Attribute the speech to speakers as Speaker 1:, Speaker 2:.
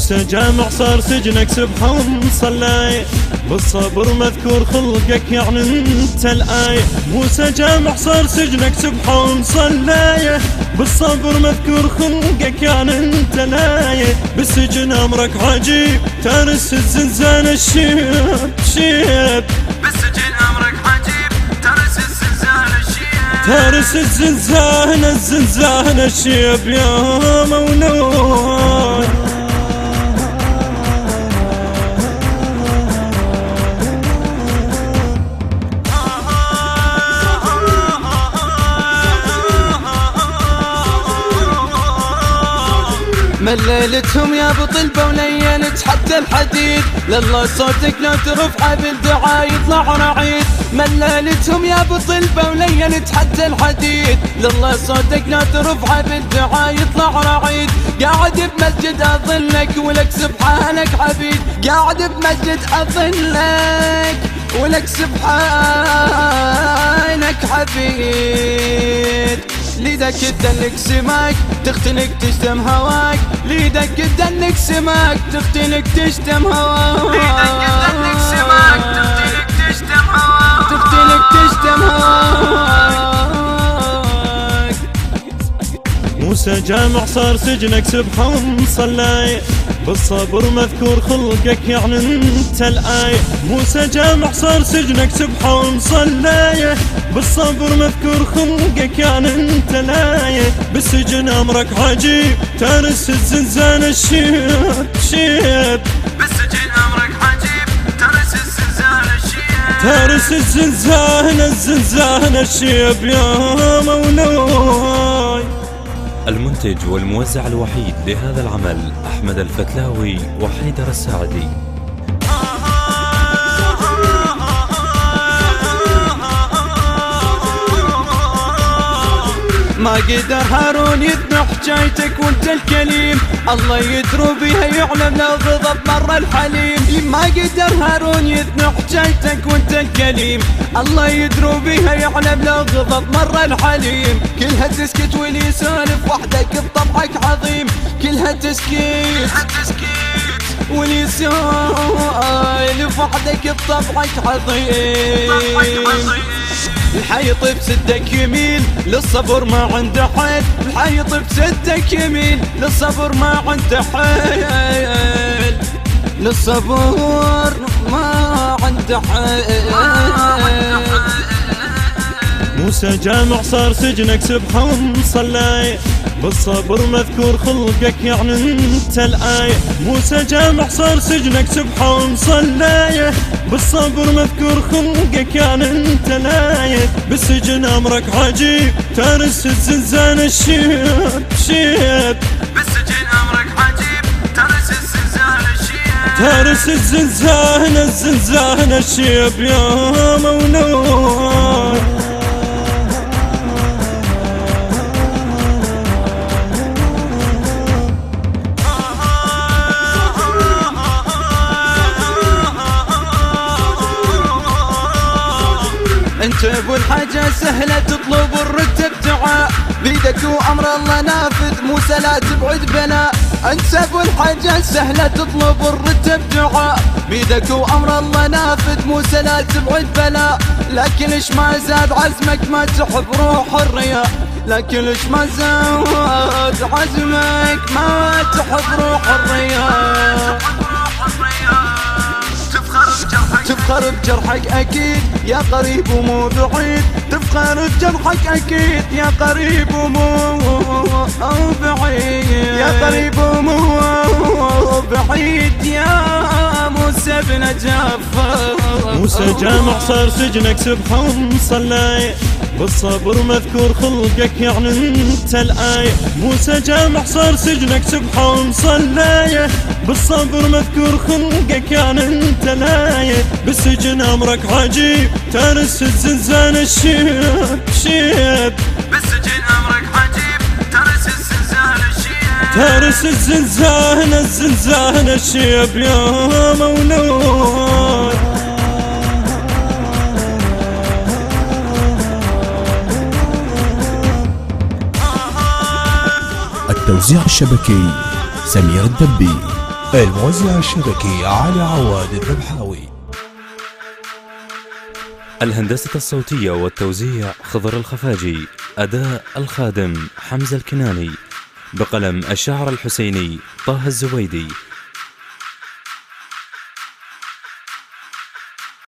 Speaker 1: موسى جامع صار سجنك سبحان صلاي، بالصبر مذكور خلقك يعني انت الآية. موسى جامع صار سجنك سبحان صلاي، بالصبر مذكور خلقك يعني انت الآية. بالسجن امرك عجيب تارس الزنزان الشيب شيب،
Speaker 2: بالسجن امرك عجيب تارس الزنزان الشيب،
Speaker 1: تارس الزنزان الشيب يا مولود.
Speaker 2: مللتهم يا بطلبة وليلت حتى الحديد، لله صوتك لا ترفع بالدعاء يطلع رعيد. مللتهم يا بطلبة وليلت حتى الحديد، لله صوتك لا ترفع بالدعاء يطلع رعيد. قاعد بمسجد اظلك ولك سبحانك عبيد، قاعد بمسجد اظلك ولك سبحانك عبيد. ليدك تدلك سماك تختنك تشتم هواك، ليدك تدلك سماك تختنك تشتم هواك، ليدك تدلك سماك تختنك تشتم هواك، تختنك تشتم هواك.
Speaker 1: موسى جامع صار سجنك سبحان صلاي، بالصبر مذكور خلقك يعني انت الآية. موسى جامع صار سجنك سبحان صلاي، بالصبر مذكور خلقك يعني انت الآية. بالسجن امرك عجيب تارس الزنزان الشيب شيب،
Speaker 2: بالسجن امرك عجيب تارس الزنزان الشيب،
Speaker 1: تارس الزنزان الشيب يا مولود.
Speaker 3: المنتج والموزع الوحيد لهذا العمل أحمد الفتلاوي وحيدر الساعدي.
Speaker 2: ما قدر هارون يذبح حجايتك وانت الكليم، الله يدرو بها يعلم لو غضب مر الحليم. ما قدر هارون يذبح حجايتك وانت الكليم، الله يدرو بها يعلم لو غضب مر الحليم. كلها تسكت واللي يسولف وحدك بطبعك عظيم، كلها تسكت واللي يسولف وحدك بطبعك عظيم. الحيط بسدك يميل للصبر ما عنده حيل، الحيط بسدك يميل للصبر ما عنده حيل، للصبر ما عنده حيل.
Speaker 1: موسى جامع صار سجنك سبحان صلاي، بالصبر مذكور خلقك يعني انت الآية. موسى جامع صار سجنك سبحان صلاي، بالصبر مذكور خلقك يعني انت الآية. بالسجن امرك عجيب تارس الزنزان الشيب شيب،
Speaker 2: بالسجن امرك عجيب تارس الزنزان الشيب،
Speaker 1: تارس الزنزان الشيب يا مولود.
Speaker 2: انت ابو الحاجة سهلة تطلب الرتب دعاء، بيدك وامر الله نافذ موسى لا تبعد بلاء. انت ابو الحاجة سهلة تطلب الرتب دعاء، بيدك وامر الله نافذ موسى لا تبعد بلاء. لكن ايش ما زاد عزمك ما تحب روح الرياء، لكن ايش ما زاد عزمك ما تحب روح الرياء. تفخر بجرحك أكيد يا قريب ومو بعيد، تفخر بجرحك أكيد يا قريب ومو بعيد، يا قريب ومو بعيد يا موسى بن جعفر.
Speaker 1: موسى جامع صار سجنك سبحان صلاي، بالصبر مذكور خلقك يعني انت الآية. موسى جامع صار سجنك سبحان صلاي، بالصبر مذكور خلقك يعني انت الآية. بالسجن امرك عجيب تارس الزنزان الشيب شيب،
Speaker 2: بالسجن امرك عجيب تارس الزنزان الشيب،
Speaker 1: تارس الزنزان الشيب يا مولود.
Speaker 4: التوزيع الشبكي سمير الدبي. الموزع الشبكي علي عواد الذبحاوي.
Speaker 3: الهندسة الصوتية والتوزيع خضر الخفاجي. أداء الخادم حمزة الكناني. بقلم الشاعر الحسيني طه الزبيدي.